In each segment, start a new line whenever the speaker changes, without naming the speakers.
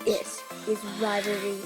This is rivalry.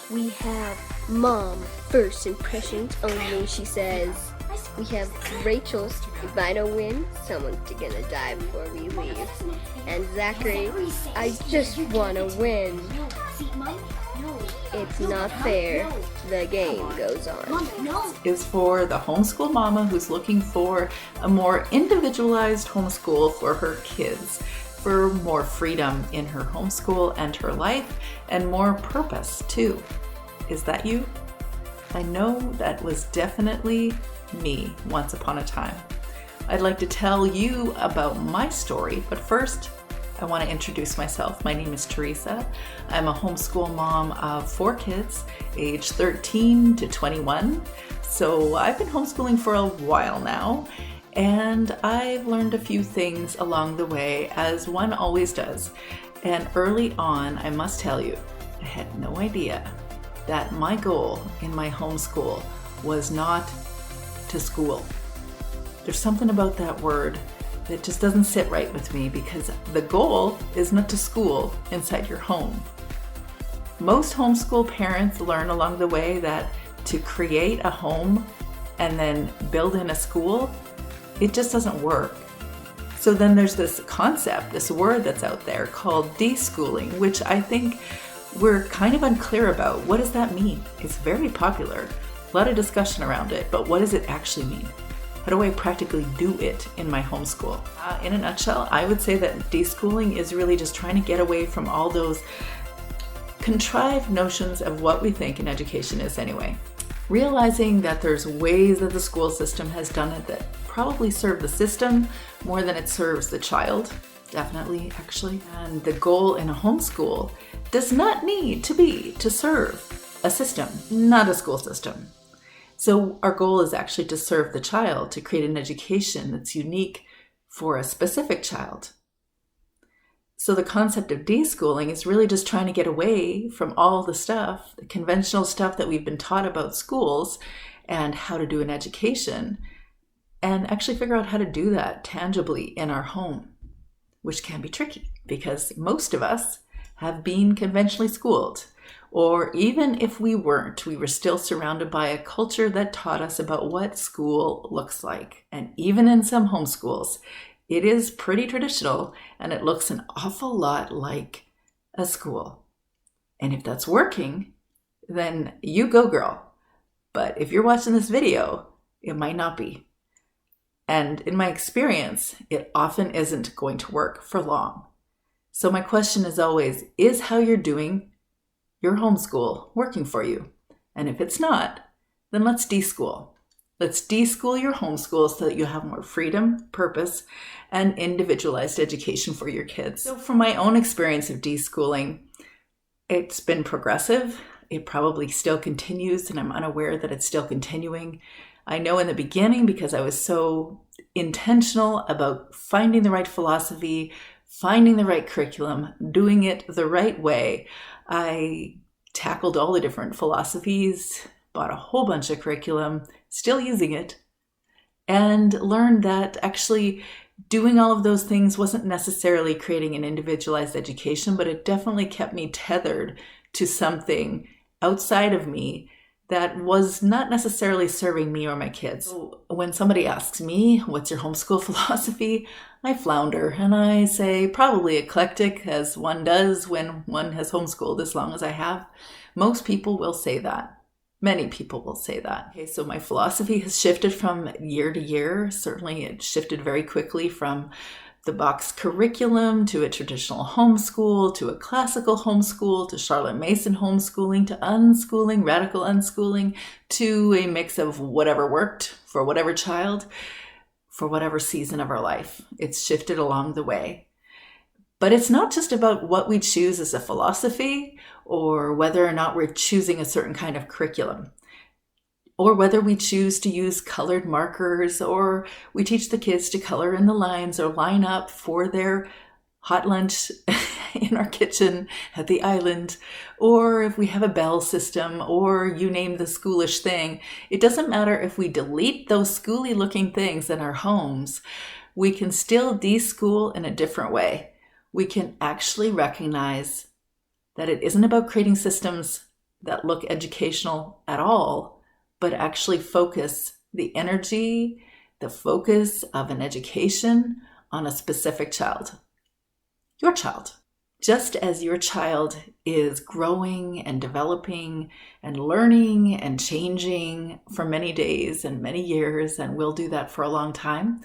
We have Mom first impressions only, she says. We have Rachel's, if I don't win, someone's gonna die before we leave. And Zachary, I just wanna win. It's not fair. The game goes on.
Is for the homeschool mama who's looking for a more individualized homeschool for her kids, for more freedom in her homeschool and her life, and more purpose too. Is that you? I know that was definitely me once upon a time. I'd like to tell you about my story, but first I want to introduce myself. My name is Teresa. I'm a homeschool mom of 4 kids, age 13 to 21. So I've been homeschooling for a while now, and I've learned a few things along the way, as one always does. And early on, I must tell you, I had no idea that my goal in my homeschool was not to school. There's something about that word that just doesn't sit right with me, because the goal is not to school inside your home. Most homeschool parents learn along the way that to create a home and then build in a school, it just doesn't work. So then there's this concept, this word that's out there called deschooling, which I think we're kind of unclear about. What does that mean? It's very popular, a lot of discussion around it, but what does it actually mean? How do I practically do it in my homeschool? In a nutshell, I would say that deschooling is really just trying to get away from all those contrived notions of what we think an education is anyway. Realizing that there's ways that the school system has done it that probably serve the system more than it serves the child, definitely actually. And the goal in a homeschool does not need to be to serve a system, not a school system. So our goal is actually to serve the child, to create an education that's unique for a specific child. So the concept of deschooling is really just trying to get away from all the stuff, the conventional stuff that we've been taught about schools and how to do an education, and actually figure out how to do that tangibly in our home, which can be tricky because most of us have been conventionally schooled. Or even if we weren't, we were still surrounded by a culture that taught us about what school looks like. And even in some homeschools, it is pretty traditional and it looks an awful lot like a school. And if that's working, then you go, girl. But if you're watching this video, it might not be. And in my experience, it often isn't going to work for long. So my question is always, is how you're doing your homeschool working for you? And if it's not, then let's deschool. Let's deschool your homeschool so that you have more freedom, purpose, and individualized education for your kids. So from my own experience of deschooling, it's been progressive. It probably still continues, and I'm unaware that it's still continuing. I know in the beginning, because I was so intentional about finding the right philosophy, finding the right curriculum, doing it the right way, I tackled all the different philosophies, bought a whole bunch of curriculum, still using it, and learned that actually doing all of those things wasn't necessarily creating an individualized education, but it definitely kept me tethered to something outside of me that was not necessarily serving me or my kids. So when somebody asks me, what's your homeschool philosophy? I flounder and I say probably eclectic, as one does when one has homeschooled as long as I have. Most people will say that. Many people will say that. Okay, so my philosophy has shifted from year to year. Certainly it shifted very quickly from the box curriculum to a traditional homeschool, to a classical homeschool, to Charlotte Mason homeschooling, to unschooling, radical unschooling, to a mix of whatever worked for whatever child, for whatever season of our life. It's shifted along the way. But it's not just about what we choose as a philosophy or whether or not we're choosing a certain kind of curriculum, or whether we choose to use colored markers, or we teach the kids to color in the lines or line up for their hot lunch in our kitchen at the island, or if we have a bell system, or you name the schoolish thing. It doesn't matter if we delete those schooly looking things in our homes, we can still deschool in a different way. We can actually recognize that it isn't about creating systems that look educational at all, but actually focus the energy, the focus of an education on a specific child. Your child. Just as your child is growing and developing and learning and changing for many days and many years, and will do that for a long time,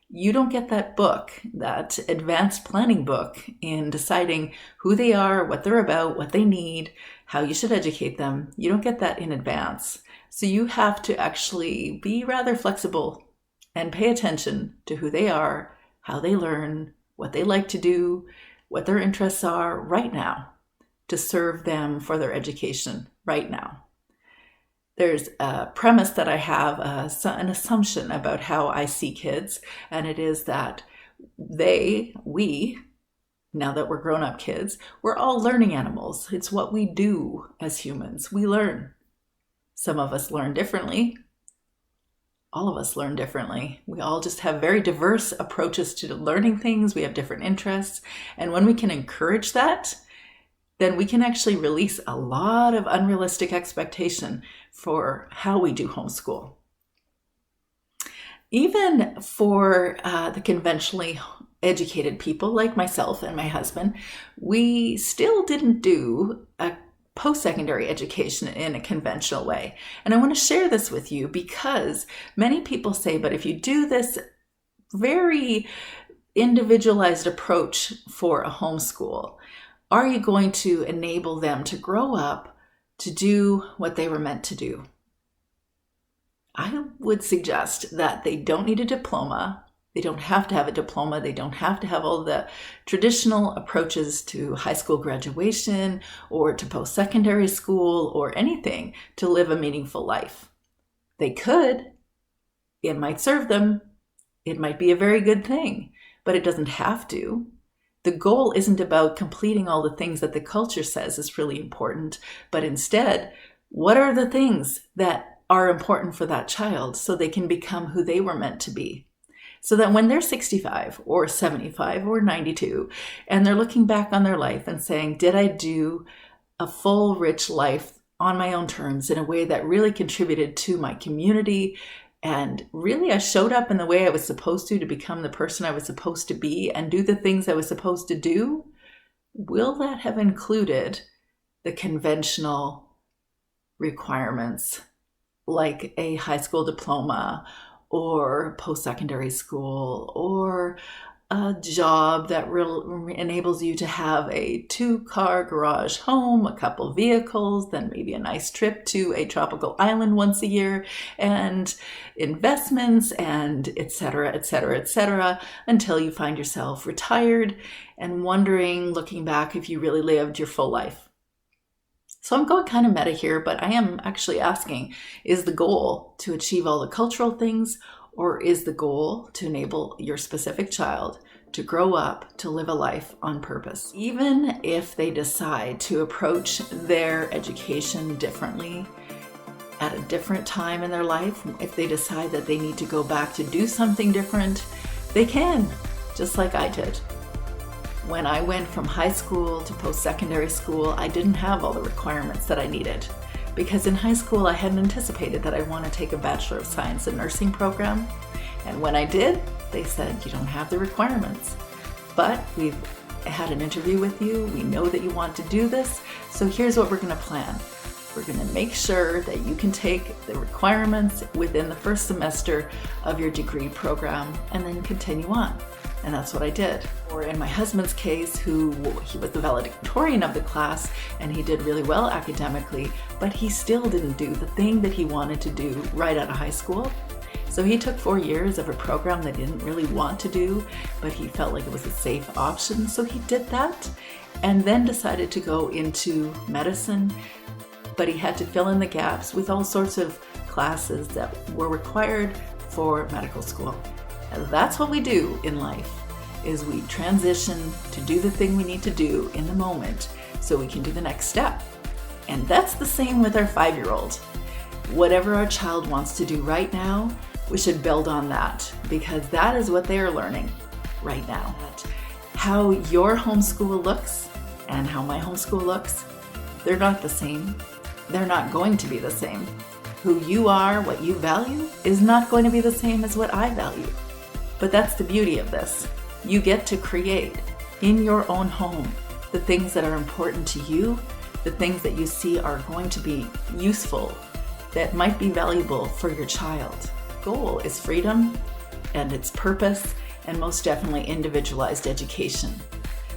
you don't get that book, that advanced planning book in deciding who they are, what they're about, what they need, how you should educate them. You don't get that in advance. So you have to actually be rather flexible and pay attention to who they are, how they learn, what they like to do, what their interests are right now, to serve them for their education right now. There's a premise that I have, an assumption about how I see kids, and it is that we, now that we're grown-up kids, we're all learning animals. It's what we do as humans. We learn. Some of us learn differently. All of us learn differently. We all just have very diverse approaches to learning things. We have different interests. And when we can encourage that, then we can actually release a lot of unrealistic expectation for how we do homeschool. Even for the conventionally educated people like myself and my husband, we still didn't do a post-secondary education in a conventional way. And I want to share this with you because many people say, but if you do this very individualized approach for a homeschool, are you going to enable them to grow up to do what they were meant to do? I would suggest that they don't need a diploma. They don't have to have a diploma. They don't have to have all the traditional approaches to high school graduation or to post-secondary school or anything to live a meaningful life. They could. It might serve them. It might be a very good thing, but it doesn't have to. The goal isn't about completing all the things that the culture says is really important, but instead, what are the things that are important for that child so they can become who they were meant to be? So that when they're 65 or 75 or 92, and they're looking back on their life and saying, did I do a full, rich life on my own terms in a way that really contributed to my community? And really, I showed up in the way I was supposed to become the person I was supposed to be and do the things I was supposed to do? Will that have included the conventional requirements like a high school diploma or post-secondary school or a job that enables you to have a 2-car garage home, a couple vehicles, then maybe a nice trip to a tropical island once a year, and investments, and et cetera, et cetera, et cetera, until you find yourself retired and wondering, looking back, if you really lived your full life. So I'm going kind of meta here, but I am actually asking, is the goal to achieve all the cultural things, or is the goal to enable your specific child to grow up to live a life on purpose? Even if they decide to approach their education differently at a different time in their life, if they decide that they need to go back to do something different, they can, just like I did. When I went from high school to post-secondary school, I didn't have all the requirements that I needed. Because in high school, I hadn't anticipated that I want to take a Bachelor of Science in Nursing program. And when I did, they said, you don't have the requirements. But we've had an interview with you. We know that you want to do this. So here's what we're going to plan. We're going to make sure that you can take the requirements within the first semester of your degree program and then continue on. And that's what I did. Or in my husband's case, he was the valedictorian of the class and he did really well academically, but he still didn't do the thing that he wanted to do right out of high school. So he took 4 years of a program that he didn't really want to do, but he felt like it was a safe option. So he did that and then decided to go into medicine, but he had to fill in the gaps with all sorts of classes that were required for medical school. And that's what we do in life, is we transition to do the thing we need to do in the moment so we can do the next step. And that's the same with our 5-year-old. Whatever our child wants to do right now, we should build on that, because that is what they are learning right now. How your homeschool looks and how my homeschool looks, they're not the same. They're not going to be the same. Who you are, what you value, is not going to be the same as what I value. But that's the beauty of this. You get to create in your own home the things that are important to you, the things that you see are going to be useful, that might be valuable for your child. Goal is freedom and its purpose, and most definitely individualized education.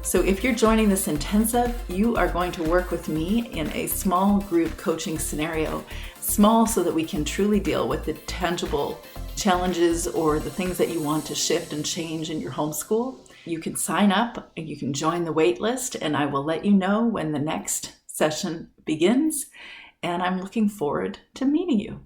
So if you're joining this intensive, you are going to work with me in a small group coaching scenario. Small so that we can truly deal with the tangible challenges or the things that you want to shift and change in your homeschool. You can sign up and you can join the wait list, and I will let you know when the next session begins. And I'm looking forward to meeting you.